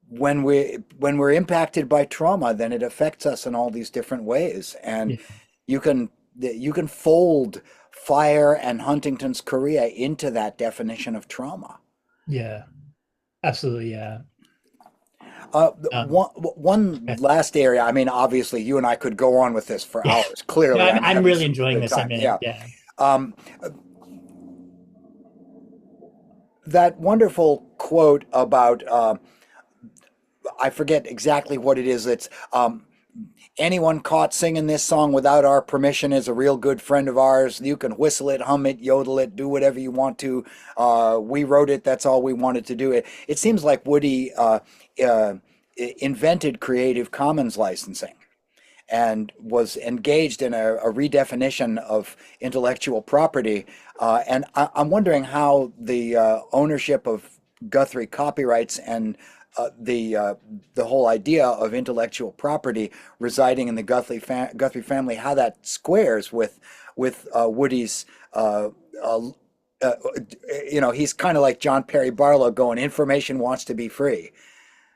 when we're impacted by trauma, then it affects us in all these different ways. And Yeah, you can fold Fire and Huntington's Korea into that definition of trauma. yeah, absolutely, yeah. One one Okay. last area. I mean, obviously, you and I could go on with this for Yeah. hours. No, Clearly, I'm I'm I'm having really such a enjoying good this. I time. mean, Yeah. yeah. Um, that wonderful quote about I forget exactly what it is. It's anyone caught singing this song without our permission is a real good friend of ours. You can whistle it, hum it, yodel it, do whatever you want to. We wrote it. That's all we wanted to do. It seems like Woody uh, invented Creative Commons licensing and was engaged in a redefinition of intellectual property. And I'm wondering how the ownership of Guthrie copyrights and the whole idea of intellectual property residing in the Guthrie family, how that squares with Woody's. Uh, uh, he's kind of like John Perry Barlow going, information wants to be free.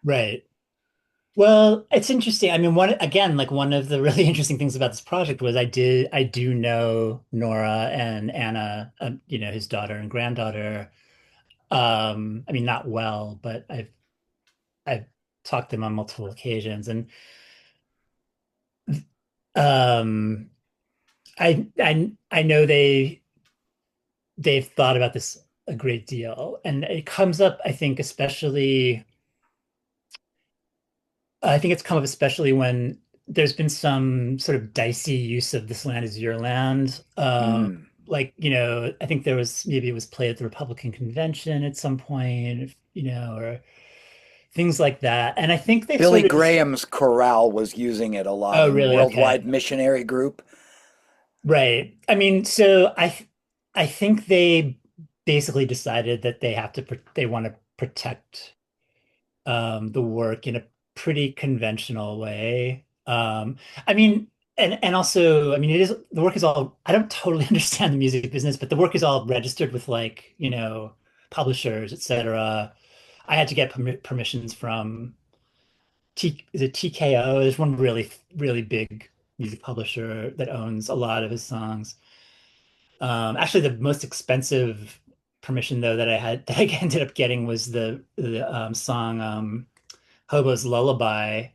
Right. Well, it's interesting. I mean, one of the really interesting things about this project was I do know Nora and Anna, his daughter and granddaughter. I mean, not well, but I've talked to them on multiple occasions, and um, I know they've thought about this a great deal, and it comes up, I think it's come up especially when there's been some sort of dicey use of this land is your land. Mm. Like, I think maybe it was played at the Republican convention at some point, or things like that. And I think they've Billy sort of, Graham's chorale was using it a lot oh, in really? Worldwide Okay. Missionary Group. Right. I mean, so I think they basically decided that they want to protect the work in a pretty conventional way. I mean, and also, I mean, the work is all, I don't totally understand the music business, but the work is all registered with like, publishers, etc. I had to get permissions from is it TKO? There's one really, really big music publisher that owns a lot of his songs. Actually, the most expensive permission though that I had that I ended up getting was the song Hobo's Lullaby,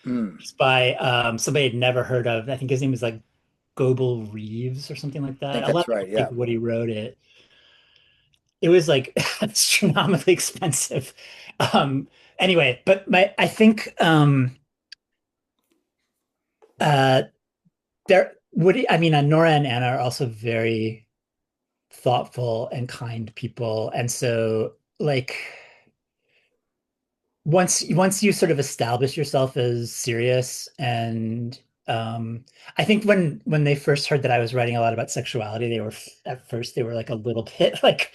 Mm, just by somebody I'd never heard of. I think his name was like Goebel Reeves or something like I that. think A lot that's of right. people think Yeah. Woody wrote it. It was like astronomically expensive. Um, anyway, but I think uh, I mean, Nora and Anna are also very thoughtful and kind people, and so like once you sort of establish yourself as serious and I think when they first heard that I was writing a lot about sexuality, at first they were like a little bit like,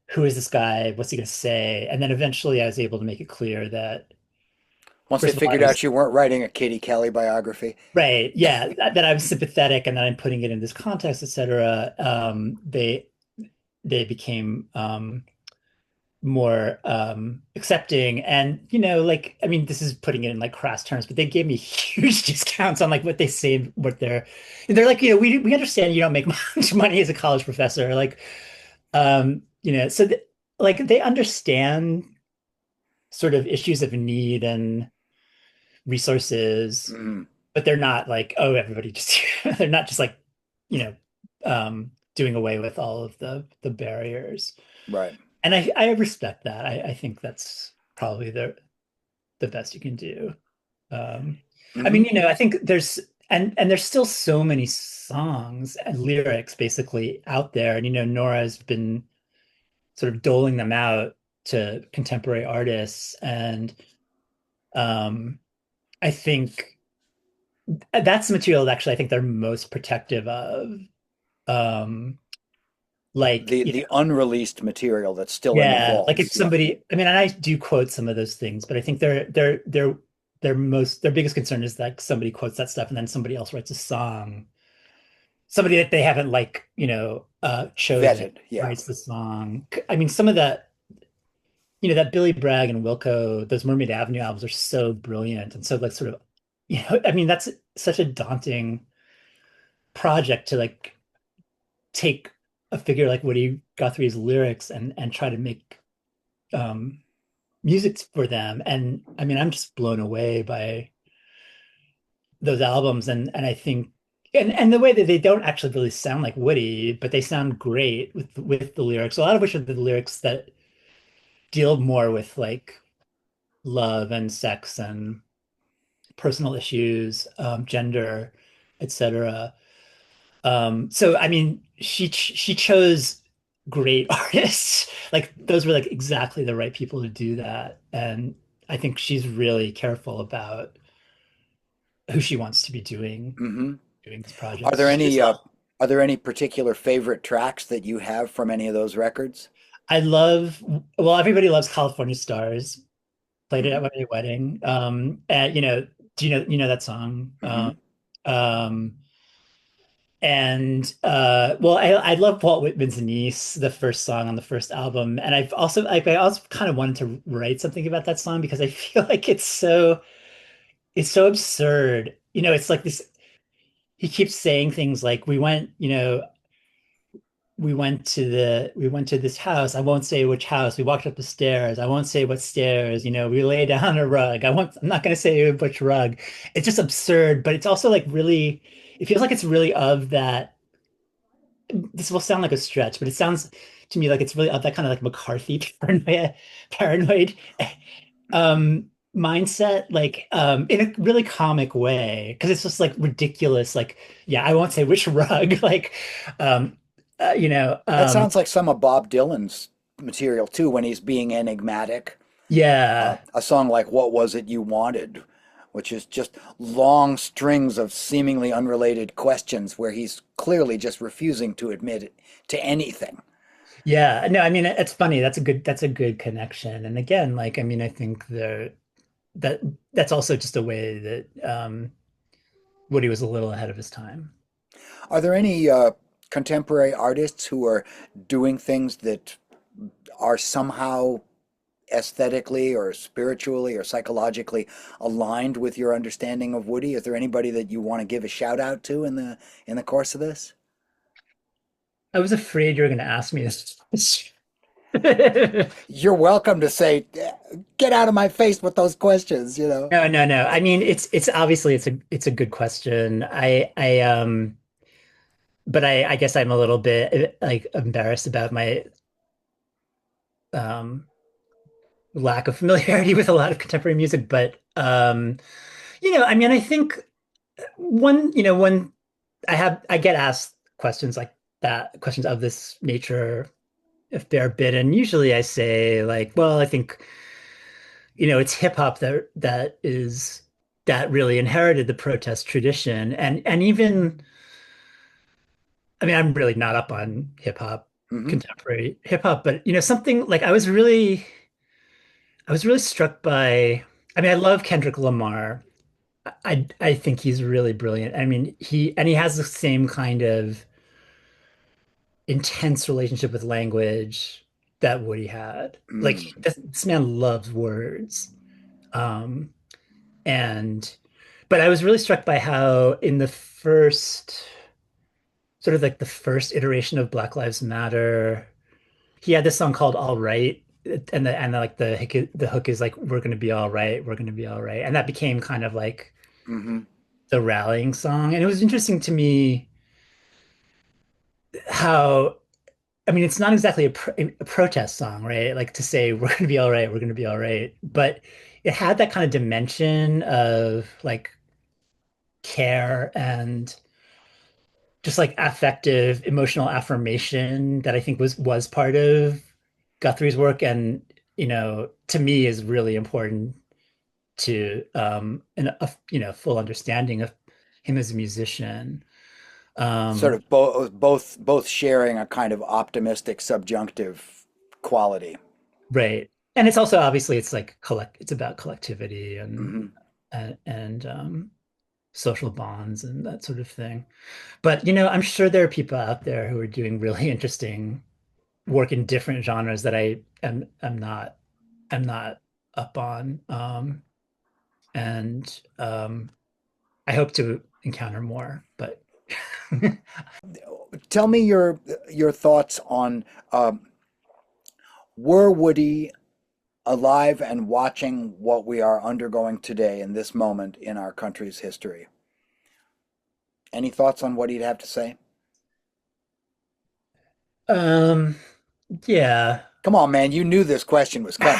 who is this guy? What's he gonna say? And then eventually I was able to make it clear that Once they first of all, I figured out was you weren't writing a Katie Kelly biography. right, yeah, that I'm sympathetic and that I'm putting it in this context, etc. They became more accepting, and like, I mean, this is putting it in like crass terms, but they gave me huge discounts on like what they say, what they're like, we understand you don't make much money as a college professor, like, so like they understand sort of issues of need and resources, Mm, but they're not like, oh, everybody just they're not just like, you know, doing away with all of the barriers. right. And I respect that. I think that's probably the best you can do. Um, I Hmm. mean, I think there's still so many songs and lyrics basically out there. And Nora's been sort of doling them out to contemporary artists. And I think that's the material that actually I think they're most protective of. Um, like, The unreleased material that's still in the yeah, like if vaults. Yeah. somebody, I mean, and I do quote some of those things, but I think their biggest concern is like somebody quotes that stuff and then somebody else writes a song, somebody that they haven't like, chosen Vetted. Yeah. writes the song. I mean, some of that, that Billy Bragg and Wilco, those Mermaid Avenue albums are so brilliant and so like sort of, I mean, that's such a daunting project to like take a figure like Woody Guthrie's lyrics and try to make um music for them. And I mean, I'm just blown away by those albums. And I think and the way that they don't actually really sound like Woody, but they sound great with the lyrics. A lot of which are the lyrics that deal more with like love and sex and personal issues, gender, etc. So I mean, she chose great artists. Like those were like exactly the right people to do that. And I think she's really careful about who she wants to be Hmm. doing these Are projects. there She does any a lot. are there any particular favorite tracks that you have from any of those records? I love, well, everybody loves California Stars. Played it at Hmm. my wedding. And do you know that song? Hmm. Um, And well, I love Walt Whitman's Niece, the first song on the first album, and I also kind of wanted to write something about that song because I feel like it's so absurd. It's like this. He keeps saying things like, we went to this house. I won't say which house. We walked up the stairs. I won't say what stairs. We lay down a rug. I'm not going to say which rug. It's just absurd, but it's also like really. It feels like it's really of that. This will sound like a stretch, but it sounds to me like it's really of that kind of like McCarthy paranoid mindset, like in a really comic way, because it's just like ridiculous. Like, yeah, I won't say which rug, like, um, uh, you know, That um, sounds like some of Bob Dylan's material too, when he's being enigmatic. yeah, A song like "What Was It You Wanted," which is just long strings of seemingly unrelated questions where he's clearly just refusing to admit to anything. yeah. No, I mean, it's funny. That's a good connection. And again, like, I mean, I think that that's also just a way that Woody was a little ahead of his time. Are there any contemporary artists who are doing things that are somehow aesthetically or spiritually or psychologically aligned with your understanding of Woody? Is there anybody that you want to give a shout out to in the course of this? I was afraid you were going to ask me this. You're welcome to say, "Get out of my face with those questions," No, no, no. I mean, it's obviously it's a good question. But I guess I'm a little bit like embarrassed about my um lack of familiarity with a lot of contemporary music. But I mean, I think when I get asked questions like that, questions of this nature a fair bit, and usually I say like, well, I think it's hip hop that really inherited the protest tradition, and even I mean, I'm really not up on hip hop, Hmm. contemporary hip hop, but something like I was really struck by. I mean, I love Kendrick Lamar. I think he's really brilliant. I mean, he has the same kind of intense relationship with language that Woody had. Like Mm. this man loves words. Um, and but I was really struck by how in the first sort of like the first iteration of Black Lives Matter, he had this song called All Right. And like the hook is like we're gonna be all right, we're gonna be all right. And that became kind of like Hmm. the rallying song. And it was interesting to me how I mean, it's not exactly a protest song, right? Like to say we're going to be all right, we're going to be all right, but it had that kind of dimension of like care and just like affective, emotional affirmation that I think was part of Guthrie's work, and to me is really important to full understanding of him as a musician. Sort Um, of both sharing a kind of optimistic subjunctive quality. Right. And it's also obviously it's about collectivity Hmm. and social bonds and that sort of thing. But I'm sure there are people out there who are doing really interesting work in different genres that I'm not up on. And I hope to encounter more, but Tell me your thoughts on were Woody alive and watching what we are undergoing today in this moment in our country's history. Any thoughts on what he'd have to say? um yeah. Come on, man, you knew this question was coming.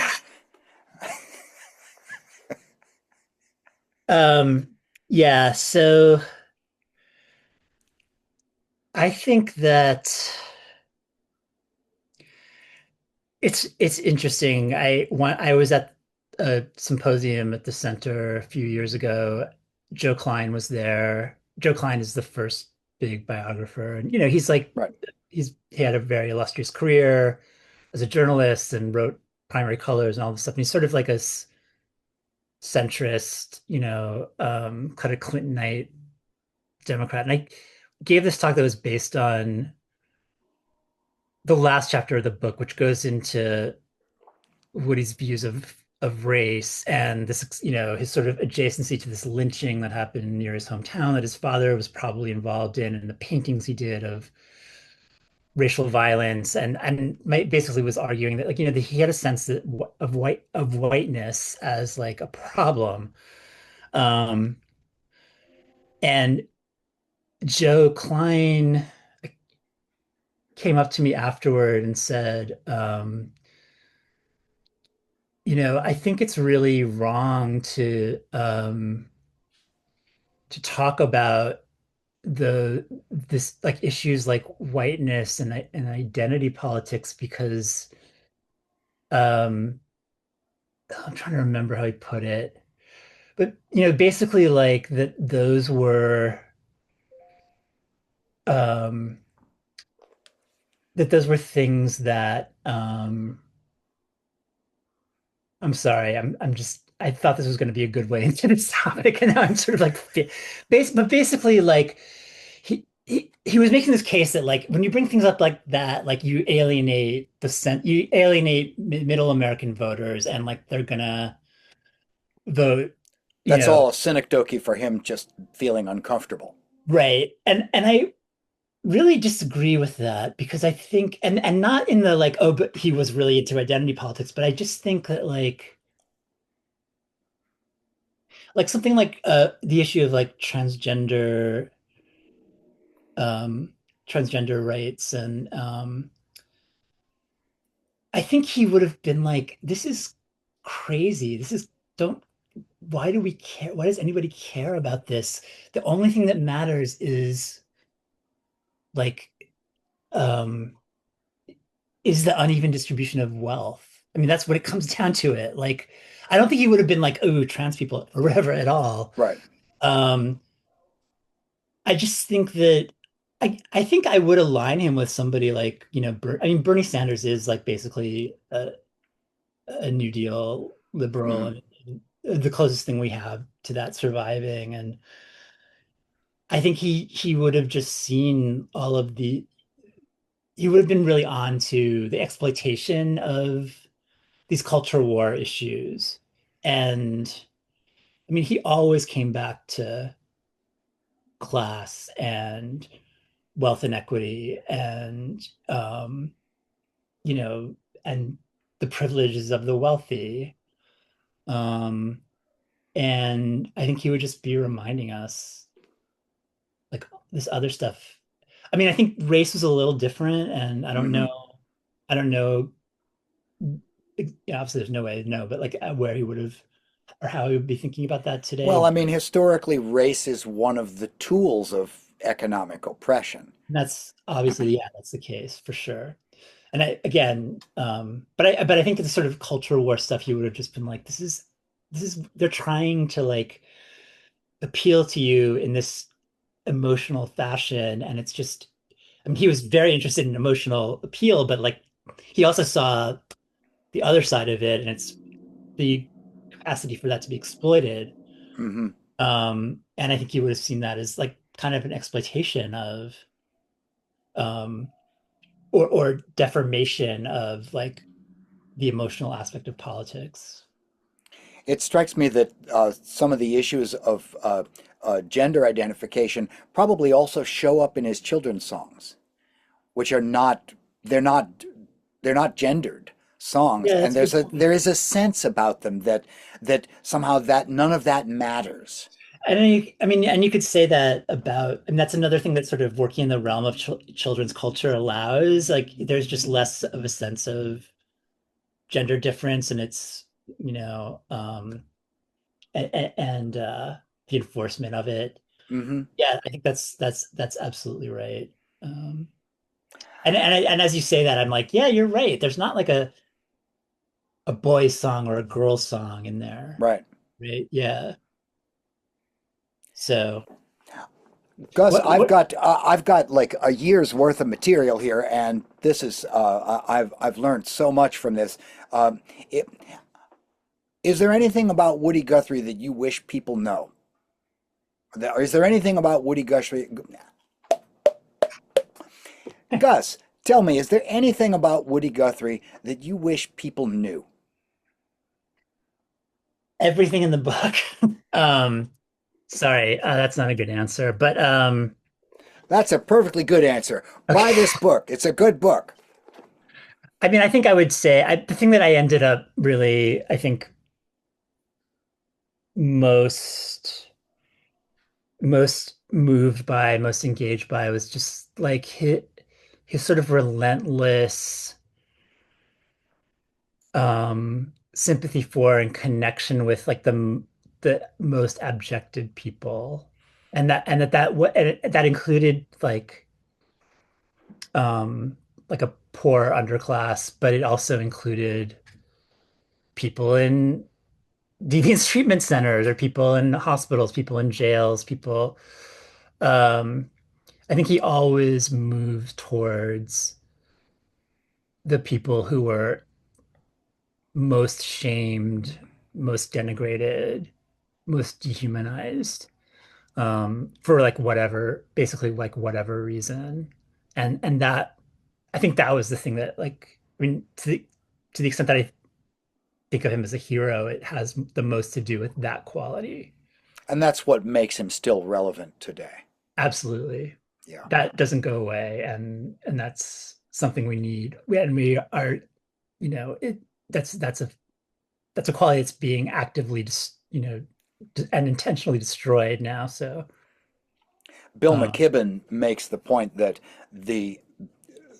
Um yeah, so I think that it's interesting. I was at a symposium at the center a few years ago. Joe Klein was there. Joe Klein is the first big biographer, and Right. he had a very illustrious career as a journalist and wrote Primary Colors and all this stuff. And he's sort of like a centrist, kind of Clintonite Democrat. And I gave this talk that was based on the last chapter of the book, which goes into Woody's views of race and this, his sort of adjacency to this lynching that happened near his hometown that his father was probably involved in, and the paintings he did of racial violence, and basically was arguing that that he had a sense that of whiteness as like a problem. Um, and Joe Klein came up to me afterward and said, I think it's really wrong to talk about this like issues like whiteness and identity politics because um I'm trying to remember how he put it, but basically like um that those were things that I'm sorry, I'm just I thought this was going to be a good way into this topic, and now I'm sort of like but basically like he was making this case that like when you bring things up like that, like you alienate middle American voters, and like they're gonna vote, you That's know, all a synecdoche for him just feeling uncomfortable. right. And I really disagree with that because I think and not in the like, oh, but he was really into identity politics, but I just think that like something like the issue of like um transgender rights, and I think he would have been like, this is crazy. This is don't Why do we care? Why does anybody care about this? The only thing that matters like um is the uneven distribution of wealth. I mean, that's what it comes down to it. Like, I don't think he would have been like, oh, trans people or whatever at all. Right. Um, I just think that I think I would align him with somebody like, I mean, Bernie Sanders is like basically a New Deal liberal, Hmm. and the closest thing we have to that surviving. And I think he would have just seen all of the he would have been really on to the exploitation of these culture war issues. And I mean, he always came back to class and wealth inequity and you know, and the privileges of the wealthy. Um, and I think he would just be reminding us like this other stuff. I mean, I think race was a little different, and Hmm. I don't know. Yeah, obviously, there's no way to know, but like where he would have or how he would be thinking about that Well, today. I mean, historically, race is one of the tools of economic oppression. That's obviously, yeah, that's the case for sure. And I again, but I think the sort of cultural war stuff, he would have just been like, this is they're trying to like appeal to you in this emotional fashion, and it's just, I mean, he was very interested in emotional appeal, but like he also saw the other side of it, and it's the capacity for that to be exploited. Hmm. And I think he would have seen that as like kind of an exploitation of um or deformation of like the emotional aspect of politics. It strikes me that some of the issues of gender identification probably also show up in his children's songs, which are not they're not they're not gendered songs, Yeah, and that's a good point. there is a sense about them that somehow that none of that matters. I mean, and you could say that about, and that's another thing that sort of working in the realm of children's culture allows. Like, there's just less of a sense of gender difference, and it's, you know, and the enforcement of it. Hmm. Yeah, I think that's absolutely right. Um, and as you say that, I'm like, yeah, you're right. There's not like a boys song or a girls song in there, Right. right? Yeah. So Gus, what I've got like a year's worth of material here, and this is I've learned so much from this. Um, it, is there anything about Woody Guthrie that you wish people know? Is there anything about Woody Guthrie? Gus, tell me, is there anything about Woody Guthrie that you wish people knew? everything in the book. Um, sorry, that's not a good answer, but That's a perfectly good answer. Buy okay. this book. It's a good book. I mean, I think I would say the thing that I ended up really, I think most most moved by, most engaged by was just like his sort of relentless sympathy for and connection with like the most abjected people. And that included like a poor underclass, but it also included people in deviance treatment centers or people in hospitals, people in jails, people um I think he always moved towards the people who were most shamed, most denigrated, most dehumanized, for like whatever, basically like whatever reason. And that I think that was the thing that like I mean to the extent that I think of him as a hero, it has the most to do with that quality. And that's what makes him still relevant today. Absolutely. Yeah. That doesn't go away, and that's something we need. We are, you know, it that's a quality that's being actively and intentionally destroyed now. So, Bill uh, McKibben makes the point that the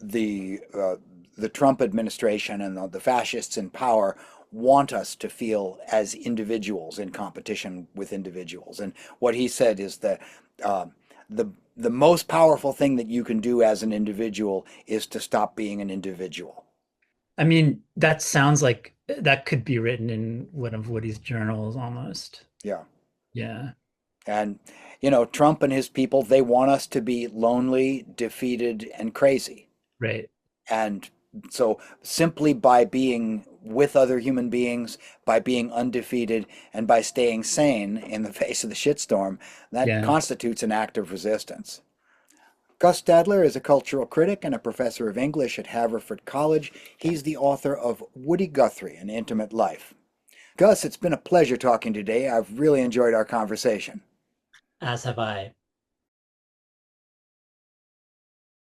the uh, the Trump administration and the fascists in power want us to feel as individuals in competition with individuals. And what he said is that uh, the the most powerful thing that you can do as an individual is to stop being an individual. I mean, that sounds like that could be written in one of Woody's journals almost. Yeah. Yeah, And Trump and his people, they want us to be lonely, defeated, and crazy. right. And so simply by being with other human beings, by being undefeated, and by staying sane in the face of the shitstorm, that Yeah. constitutes an act of resistance. Gus Stadler is a cultural critic and a professor of English at Haverford College. He's the author of Woody Guthrie, An Intimate Life. Gus, it's been a pleasure talking today. I've really enjoyed our conversation. As have I.